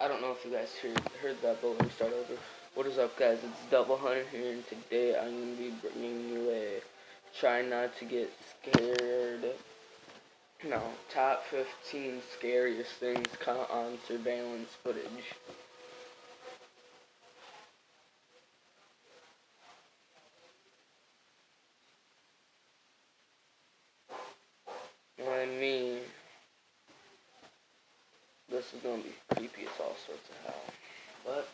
I don't know if you guys heard that, but let me start over. What is up, guys? It's Double Hunter here, and today I'm going to be bringing you a try not to get scared. No, top 15 scariest things caught on surveillance footage. I mean, this is going to be creepy as all sorts of hell. But,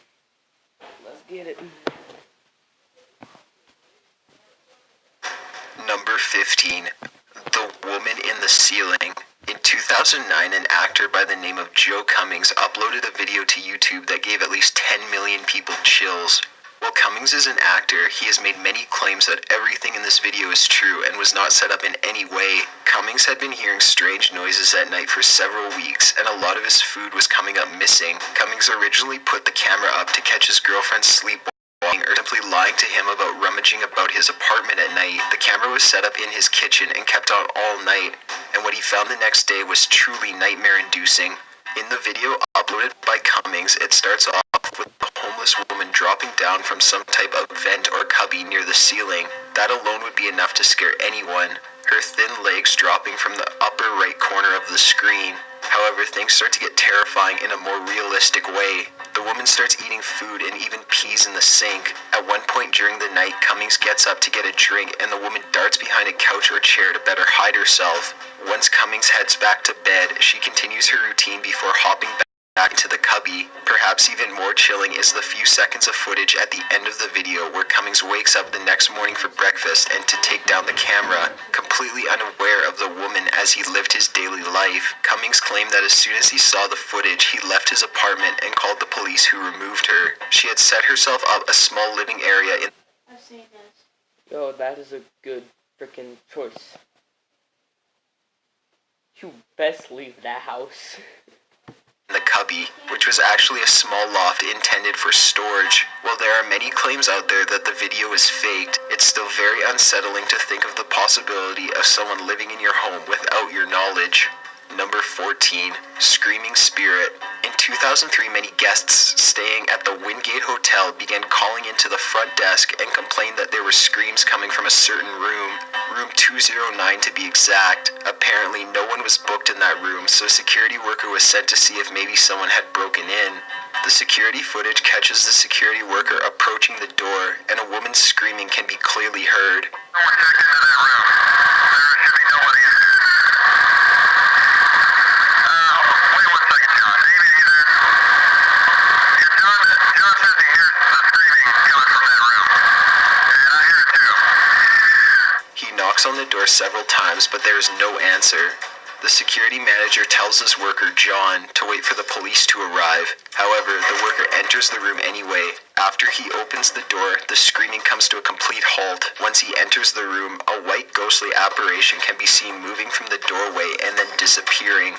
let's get it. Number 15. The Woman in the Ceiling. In 2009, an actor by the name of Joe Cummings uploaded a video to YouTube that gave at least 10 million people chills. While Cummings is an actor, he has made many claims that everything in this video is true and was not set up in any way. Cummings had been hearing strange noises at night for several weeks, and a lot of his food was coming up missing. Cummings originally put the camera up to catch his girlfriend sleepwalking or simply lying to him about rummaging about his apartment at night. The camera was set up in his kitchen and kept on all night, and what he found the next day was truly nightmare-inducing. In the video uploaded by Cummings, it starts off with a homeless woman dropping down from some type of vent or cubby near the ceiling. That alone would be enough to scare anyone. Her thin legs dropping from the upper right corner of the screen. However, things start to get terrifying in a more realistic way. The woman starts eating food and even pees in the sink. At one point during the night, Cummings gets up to get a drink and the woman darts behind a couch or chair to better hide herself. Once Cummings heads back to bed, she continues her routine before hopping back into the cubby. Perhaps even more chilling is the few seconds of footage at the end of the video where Cummings wakes up the next morning for breakfast and to take down the camera, completely unaware of the woman as he lived his daily life. Cummings claimed that as soon as he saw the footage, he left his apartment and called the police, who removed her. She had set herself up a small living area in... I've seen this. Yo, that is a good freaking choice. You best leave that house. The cubby, which was actually a small loft intended for storage. While there are many claims out there that the video is faked, it's still very unsettling to think of the possibility of someone living in your home without your knowledge. Number 14. Screaming Spirit. In 2003, many guests staying at the Wingate Hotel began calling into the front desk and complained that there were screams coming from a certain room, room 209 to be exact. Apparently, no one was booked in that room, so a security worker was sent to see if maybe someone had broken in. The security footage catches the security worker approaching the door, and a woman screaming can be clearly heard. Someone check into that room. There should be nobody in there. Wait 1 second, John. David, you there? Yeah, John says he hears the screaming coming from that room. And I hear it too. He knocks on the door several times, but there is no answer. The security manager tells his worker, John, to wait for the police to arrive. However, the worker enters the room anyway. After he opens the door, the screaming comes to a complete halt. Once he enters the room, a white ghostly apparition can be seen moving from the doorway and then disappearing.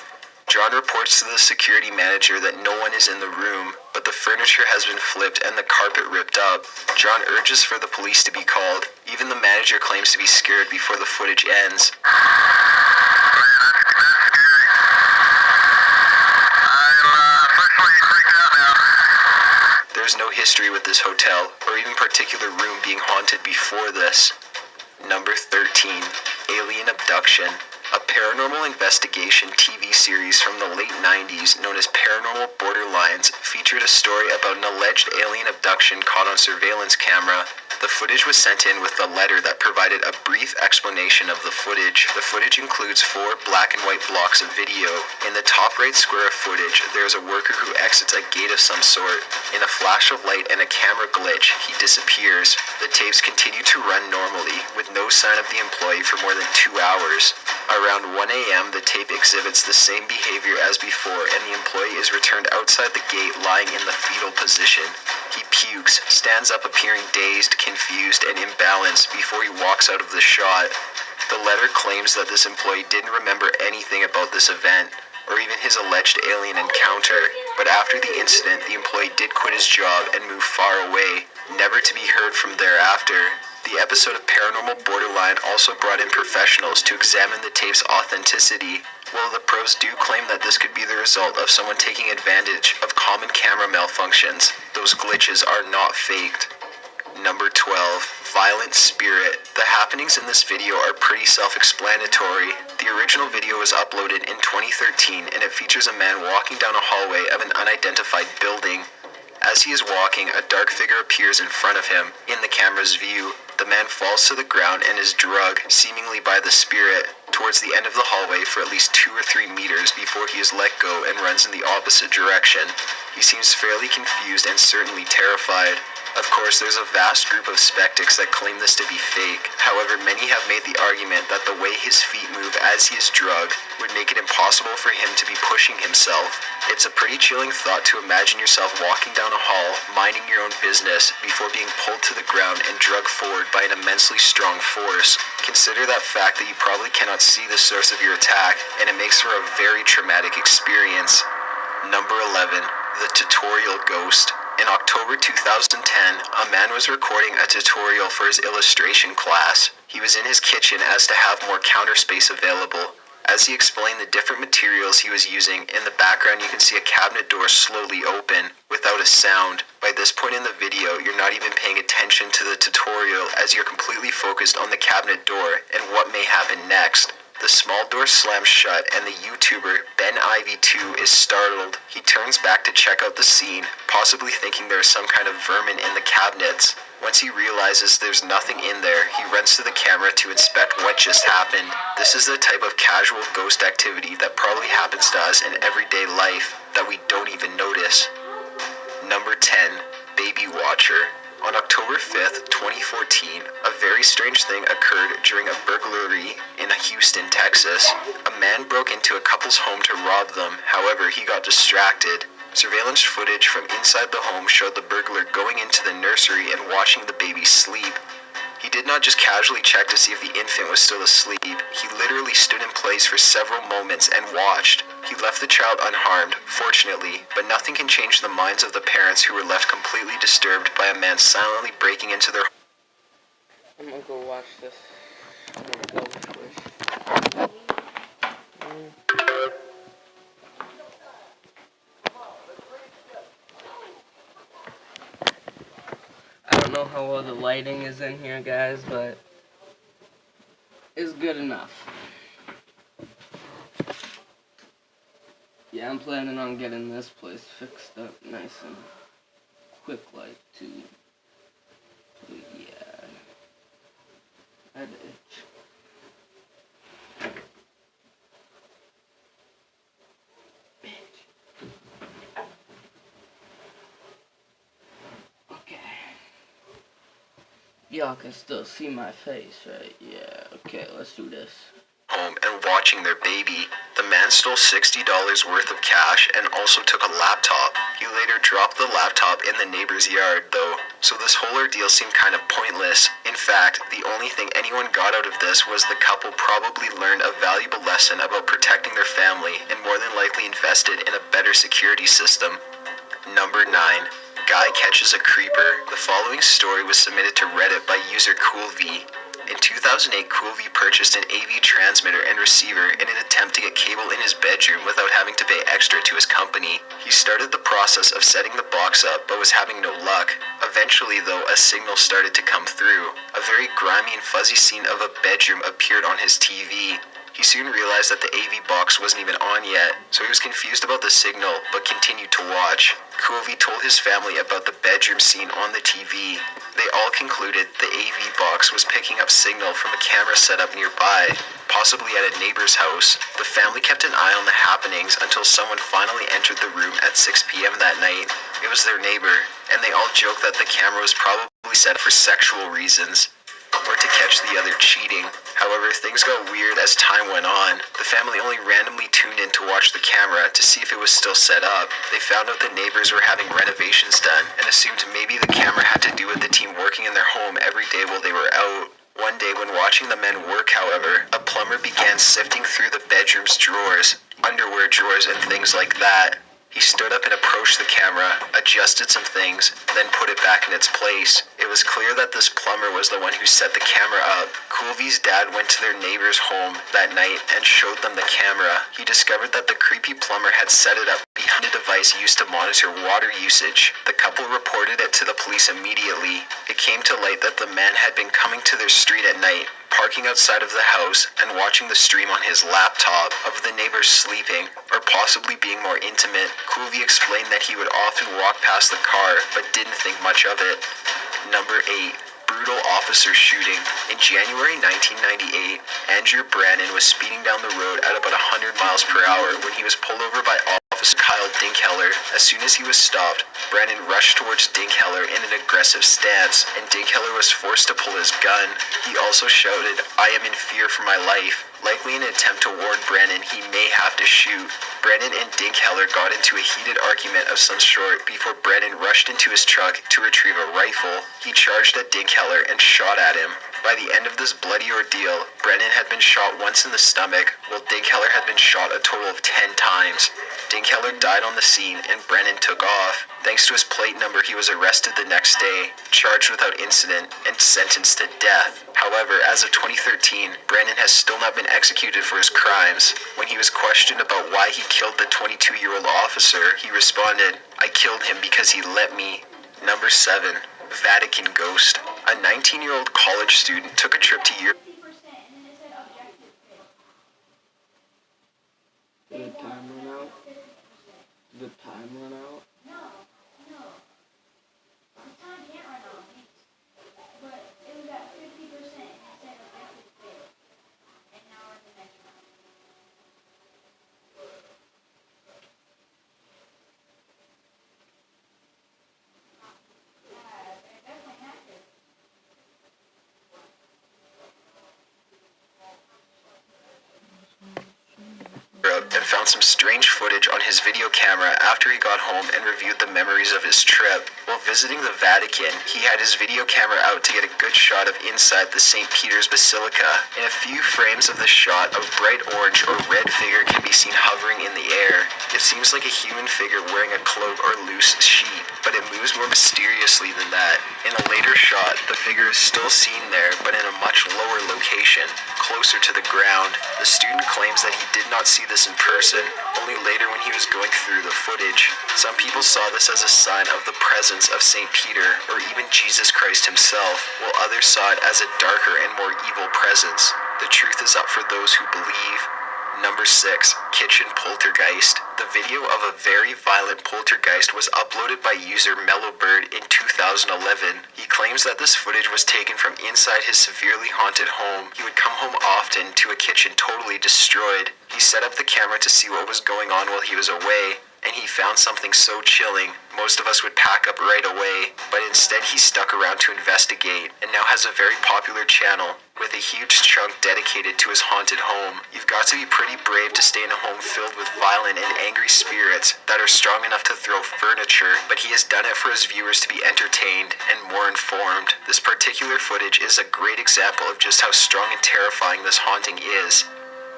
John reports to the security manager that no one is in the room, but the furniture has been flipped and the carpet ripped up. John urges for the police to be called. Even the manager claims to be scared before the footage ends. There's no history with this hotel, or even particular room being haunted before this. Number 13. Alien Abduction. A paranormal investigation TV series from the late 90s known as Paranormal Borderlines featured a story about an alleged alien abduction caught on surveillance camera. The footage was sent in with a letter that provided a brief explanation of the footage. The footage includes 4 black and white blocks of video. In the top right square of footage, there is a worker who exits a gate of some sort. In a flash of light and a camera glitch, he disappears. The tapes continue to run normally, with no sign of the employee for more than 2 hours. Around 1 a.m., the tape exhibits the same behavior as before, and the employee is returned outside the gate lying in the fetal position. He pukes, stands up appearing dazed, confused, and imbalanced before he walks out of the shot. The letter claims that this employee didn't remember anything about this event, or even his alleged alien encounter, but after the incident, the employee did quit his job and move far away, never to be heard from thereafter. The episode of Paranormal Borderline also brought in professionals to examine the tape's authenticity. While the pros do claim that this could be the result of someone taking advantage of common camera malfunctions, those glitches are not faked. Number 12. Violent Spirit. The happenings in this video are pretty self-explanatory. The original video was uploaded in 2013 and it features a man walking down a hallway of an unidentified building. As he is walking, a dark figure appears in front of him. In the camera's view, the man falls to the ground and is drugged, seemingly by the spirit, towards the end of the hallway for at least 2 or 3 meters before he is let go and runs in the opposite direction. He seems fairly confused and certainly terrified. Of course, there's a vast group of skeptics that claim this to be fake. However, many have made the argument that the way his feet move as he is drugged would make it impossible for him to be pushing himself. It's a pretty chilling thought to imagine yourself walking down a hall, minding your own business, before being pulled to the ground and drugged forward by an immensely strong force. Consider that fact that you probably cannot see the source of your attack, and it makes for a very traumatic experience. Number 11. The Tutorial Ghost. In October 2010, a man was recording a tutorial for his illustration class. He was in his kitchen as to have more counter space available. As he explained the different materials he was using, in the background you can see a cabinet door slowly open, without a sound. By this point in the video, you're not even paying attention to the tutorial as you're completely focused on the cabinet door and what may happen next. The small door slams shut and the YouTuber Ben Ivy2 is startled. He turns back to check out the scene, possibly thinking there is some kind of vermin in the cabinets. Once he realizes there's nothing in there, he runs to the camera to inspect what just happened. This is the type of casual ghost activity that probably happens to us in everyday life that we don't even notice. Number 10. Baby Watcher. On October 5th, 2014, a very strange thing occurred during a burglary in Houston, Texas. A man broke into a couple's home to rob them, however, he got distracted. Surveillance footage from inside the home showed the burglar going into the nursery and watching the baby sleep. He did not just casually check to see if the infant was still asleep. He literally stood in place for several moments and watched. He left the child unharmed, fortunately, but nothing can change the minds of the parents who were left completely disturbed by a man silently breaking into their home. I'm gonna go watch this. I'm gonna go first. I don't know how well the lighting is in here, guys, but it's good enough. Yeah, I'm planning on getting this place fixed up nice and quick like too. But yeah. I'd itch. Okay. Y'all can still see my face, right? Yeah, okay, let's do this. Home and watching their baby. The man stole $60 worth of cash and also took a laptop. He later dropped the laptop in the neighbor's yard though, so this whole ordeal seemed kind of pointless. In fact, the only thing anyone got out of this was the couple probably learned a valuable lesson about protecting their family and more than likely invested in a better security system. Number 9. Guy catches a creeper. The following story was submitted to Reddit by user CoolV. In 2008, CoolV purchased an AV transmitter and receiver in an attempt to get cable in his bedroom without having to pay extra to his company. He started the process of setting the box up but was having no luck. Eventually, though, a signal started to come through. A very grimy and fuzzy scene of a bedroom appeared on his TV. He soon realized that the AV box wasn't even on yet, so he was confused about the signal, but continued to watch. CoolV told his family about the bedroom scene on the TV. They all concluded the AV box was picking up signal from a camera set up nearby, possibly at a neighbor's house. The family kept an eye on the happenings until someone finally entered the room at 6 p.m. that night. It was their neighbor, and they all joked that the camera was probably set for sexual reasons, or to catch the other cheating. However, things got weird as time went on. The family only randomly tuned in to watch the camera to see if it was still set up. They found out the neighbors were having renovations done and assumed maybe the camera had to do with the team working in their home every day while they were out. One day when watching the men work, however, a plumber began sifting through the bedroom's drawers, underwear drawers and things like that. He stood up and approached the camera, adjusted some things, then put it back in its place. It was clear that this plumber was the one who set the camera up. Coolvy's dad went to their neighbor's home that night and showed them the camera. He discovered that the creepy plumber had set it up behind a device used to monitor water usage. The couple reported it to the police immediately. It came to light that the man had been coming to their street at night, parking outside of the house and watching the stream on his laptop of the neighbors sleeping or possibly being more intimate. Coolvy explained that he would often walk past the car but didn't think much of it. Number 8. Brutal officer shooting. In January 1998, Andrew Brannon was speeding down the road at about 100 miles per hour when he was pulled over by Officer Kyle Dinkheller. As soon as he was stopped, Brannon rushed towards Dinkheller in an aggressive stance, and Dinkheller was forced to pull his gun. He also shouted, "I am in fear for my life," likely in an attempt to warn Brannon he may have to shoot. Brannon and Dinkheller got into a heated argument of some sort before Brannon rushed into his truck to retrieve a rifle. He charged at Dinkheller and shot at him. By the end of this bloody ordeal, Brannon had been shot once in the stomach, while Dinkheller had been shot a total of 10 times. Dinkheller died on the scene and Brannon took off. Thanks to his plate number, he was arrested the next day, charged without incident, and sentenced to death. However, as of 2013, Brannon has still not been executed for his crimes. When he was questioned about why he killed the 22-year-old officer, he responded, "I killed him because he let me." Number 7. Vatican Ghost. A 19-year-old college student took a trip to Europe. Did the time run out? Did the time run out? No. The time can't run out. But it was at 50% and it said objective failed. And now we're in the next round. It definitely happened. And found some strange footage on his video camera after he got home and reviewed the memories of his trip. While visiting the Vatican, he had his video camera out to get a good shot of inside the St. Peter's Basilica. In a few frames of the shot, a bright orange or red figure can be seen hovering in the air. It seems like a human figure wearing a cloak or loose sheet, but it moves more mysteriously than that. In a later shot, the figure is still seen there, but in a much lower location, closer to the ground. The student claims that he did not see this in person, only later when he was going through the footage. Some people saw this as a sign of the presence of St. Peter or even Jesus Christ himself, while others saw it as a darker and more evil presence. The truth is up for those who believe. Number 6. Kitchen Poltergeist. The video of a very violent poltergeist was uploaded by user Mellowbird in 2011. He claims that this footage was taken from inside his severely haunted home. He would come home often to a kitchen totally destroyed. He set up the camera to see what was going on while he was away, and he found something so chilling, most of us would pack up right away, but instead he stuck around to investigate, and now has a very popular channel, with a huge chunk dedicated to his haunted home. You've got to be pretty brave to stay in a home filled with violent and angry spirits that are strong enough to throw furniture, but he has done it for his viewers to be entertained and more informed. This particular footage is a great example of just how strong and terrifying this haunting is.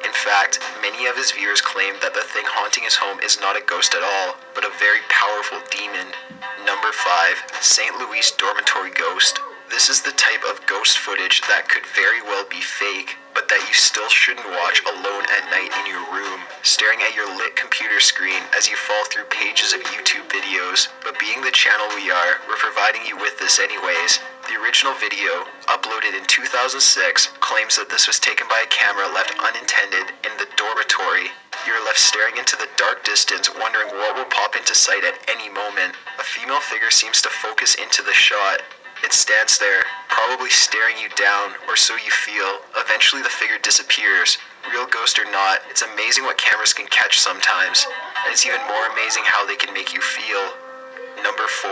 In fact, many of his viewers claim that the thing haunting his home is not a ghost at all, but a very powerful demon. Number 5. St. Louis Dormitory Ghost. This is the type of ghost footage that could very well be fake, but that you still shouldn't watch alone at night in your room, staring at your lit computer screen as you fall through pages of YouTube videos. But being the channel we are, we're providing you with this anyways. The original video, uploaded in 2006, claims that this was taken by a camera left unintended in the dormitory. You're left staring into the dark distance, wondering what will pop into sight at any moment. A female figure seems to focus into the shot. It stands there, probably staring you down, or so you feel. Eventually the figure disappears. Real ghost or not, it's amazing what cameras can catch sometimes, and it's even more amazing how they can make you feel. Number 4.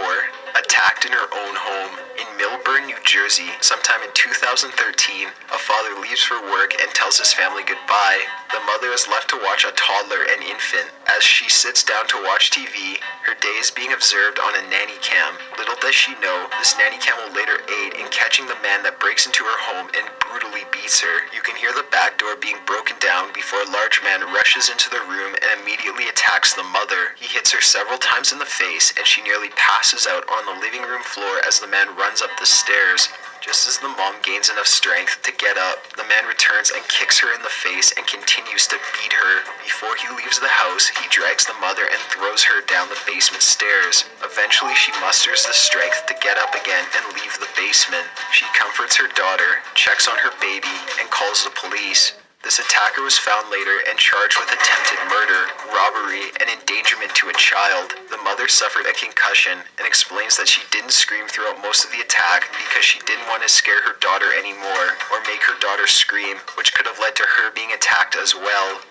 attacked in her own home. In Millburn, New Jersey, sometime in 2013, a father leaves for work and tells his family goodbye. The mother is left to watch a toddler and infant. As she sits down to watch TV, her day is being observed on a nanny cam. Little does she know, this nanny cam will later aid in catching the man that breaks into her home and brutally beats her. You can hear the back door being broken down before a large man rushes into the room and immediately attacks the mother. He hits her several times in the face and she nearly passes out on the living room floor as the man runs up the stairs. Just as the mom gains enough strength to get up, the man returns and kicks her in the face and continues to beat her. Before he leaves the house, he drags the mother and throws her down the basement stairs. Eventually, she musters the strength to get up again and leave the basement. She comforts her daughter, checks on her baby, and calls the police. This attacker was found later and charged with attempted murder, robbery, and endangerment to a child. The mother suffered a concussion and explains that she didn't scream throughout most of the attack because she didn't want to scare her daughter anymore or make her daughter scream, which could have led to her being attacked as well.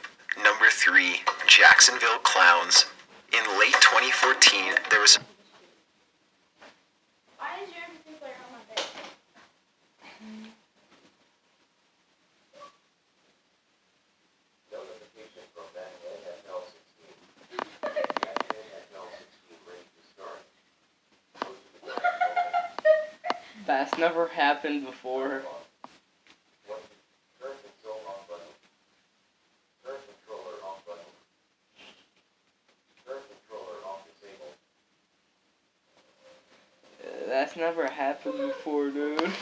Number 3. Jacksonville Clowns. In late 2014, there was Why is your MP3 player on my bed? Notification from that NFL 16. That NFL 16 ready to start. Go to the ground. That's never happened before. What? Turn control off button. Turn controller off button. Turn controller off disabled. That's never happened before, dude. Narrator.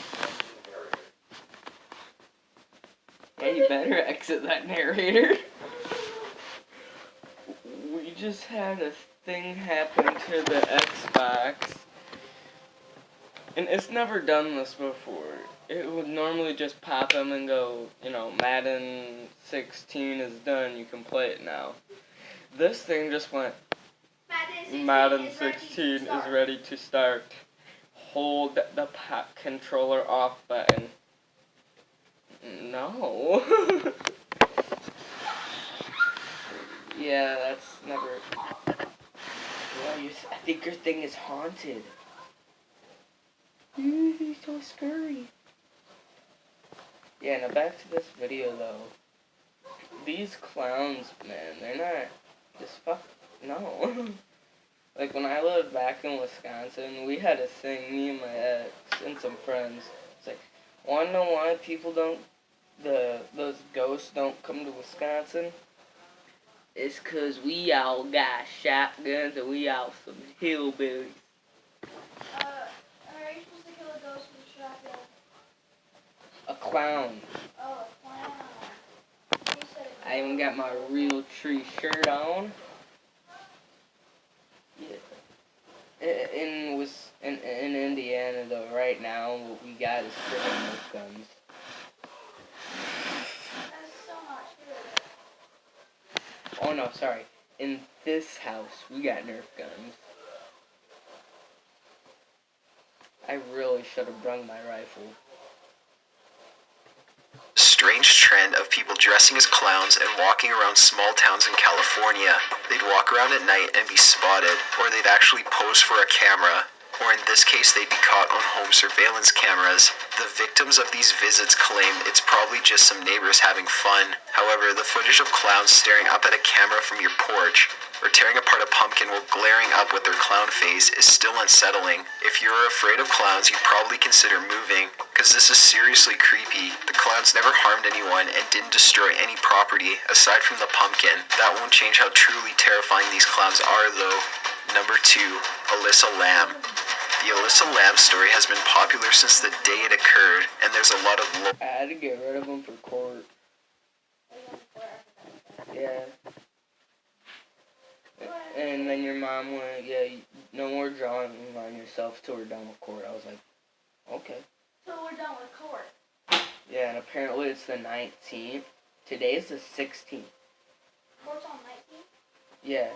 Yeah, you better exit that narrator. We just had a thing happen to the Xbox. And it's never done this before. It would normally just pop them and go, Madden 16 is done, you can play it now. This thing just went, Madden 16 is ready to start. Hold the controller off button. No. Yeah, that's never. Yeah, I think your thing is haunted. He's so scary. Yeah, now back to this video though. These clowns, man, they're not just no. Like when I lived back in Wisconsin, we had a thing, me and my ex and some friends. It's like, wanna know why people those ghosts don't come to Wisconsin? It's 'cause we all got shotguns and we all some hillbillies. Are you supposed to kill a ghost with a shotgun? A clown. Oh, a clown. You said a I even got my real tree shirt on. Yeah. In Indiana though, right now what we got is pretty Nerf guns. That's so much good. Oh no, sorry. In this house we got Nerf guns. I really should have brung my rifle. strange trend of people dressing as clowns and walking around small towns in California. They'd walk around at night and be spotted, or they'd actually pose for a camera, or in this case they'd be caught on home surveillance cameras. The victims of these visits claim it's probably just some neighbors having fun. However, the footage of clowns staring up at a camera from your porch, or tearing apart a pumpkin while glaring up with their clown face is still unsettling. If you're afraid of clowns, you'd probably consider moving, because this is seriously creepy. The clowns never harmed anyone and didn't destroy any property, aside from the pumpkin. That won't change how truly terrifying these clowns are, though. Number 2, Alyssa Lamb. The Alyssa Lamb story has been popular since the day it occurred, and there's a lot of I had to get rid of them for court. Yeah. And then your mom went, yeah, no more drawing on yourself till we're done with court. I was like, okay. So we're done with court. Yeah, and apparently it's the 19th. Today is the 16th. Court's on 19th? Yeah,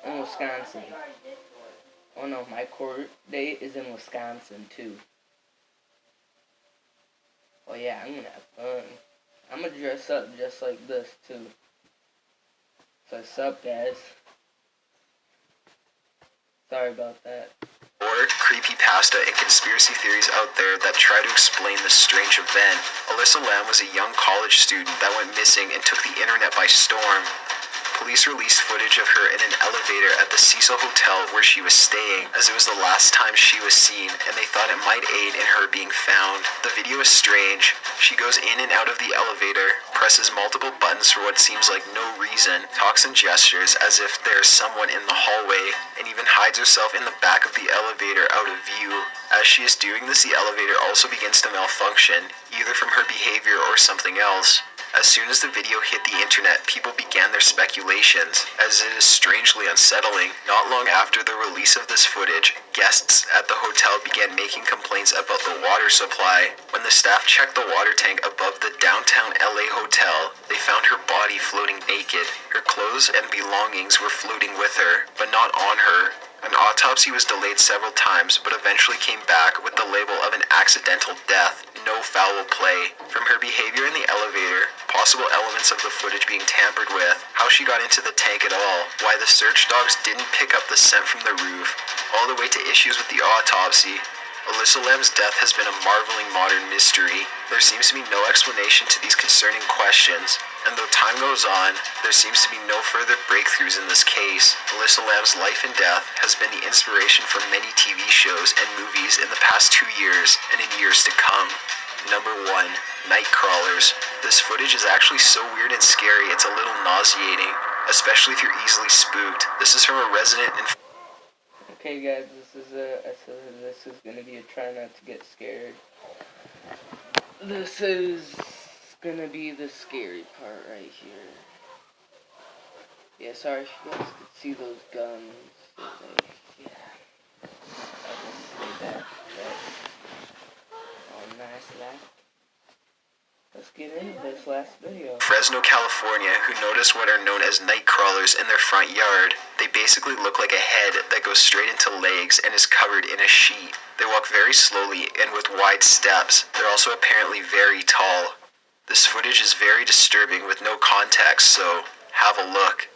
in I Wisconsin. thought you already did court. Oh no, my court date is in Wisconsin too. Oh yeah, I'm gonna have fun. I'm gonna dress up just like this too. So what's up, guys? Sorry about that. Or creepypasta and conspiracy theories out there that try to explain this strange event. Alyssa Lam was a young college student that went missing and took the internet by storm. Police released footage of her in an elevator at the Cecil Hotel where she was staying, as it was the last time she was seen, and they thought it might aid in her being found. The video is strange. She goes in and out of the elevator, presses multiple buttons for what seems like no reason, talks and gestures as if there is someone in the hallway, and even hides herself in the back of the elevator out of view. As she is doing this, the elevator also begins to malfunction, either from her behavior or something else. As soon as the video hit the internet, people began their speculations, as it is strangely unsettling. Not long after the release of this footage, guests at the hotel began making complaints about the water supply. When the staff checked the water tank above the downtown LA hotel, they found her body floating naked. Her clothes and belongings were floating with her, but not on her. An autopsy was delayed several times, but eventually came back with the label of an accidental death, no foul play. From her behavior in the elevator, possible elements of the footage being tampered with, how she got into the tank at all, why the search dogs didn't pick up the scent from the roof, all the way to issues with the autopsy. Alyssa Lam's death has been a marveling modern mystery. There seems to be no explanation to these concerning questions, and though time goes on, there seems to be no further breakthroughs in this case. Alyssa Lam's life and death has been the inspiration for many TV shows and movies in the past 2 years and in years to come. Number 1. Night Crawlers. This footage is actually so weird and scary it's a little nauseating, especially if you're easily spooked. This is from a resident in... Okay guys, this is gonna be a try not to get scared. This is gonna be the scary part right here. Yeah, sorry if you guys could see those guns. Yeah. I'll just say that. Oh, nice that. Let's get into this last video. Fresno, California, who noticed what are known as night crawlers in their front yard. They basically look like a head that goes straight into legs and is covered in a sheet. They walk very slowly and with wide steps. They're also apparently very tall. This footage is very disturbing with no context, so have a look.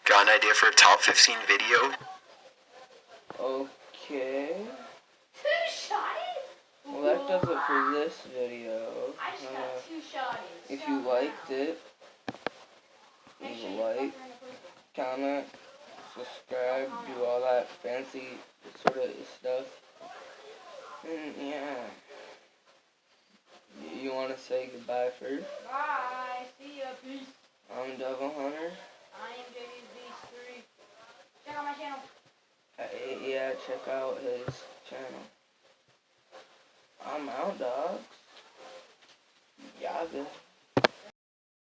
Got an idea for a top 15 video? Okay. 2 shotties? Well, that does it for this video. I just got 2 shotties. If you liked it, Make sure leave you a like, comment, subscribe, do all that fancy sort of stuff. And yeah. You want to say goodbye first? Bye. See ya. Peace. I'm Devil Hunter. I am JBisBeast3. Check out my channel. Yeah, check out his channel. I'm out, dogs. Yeah,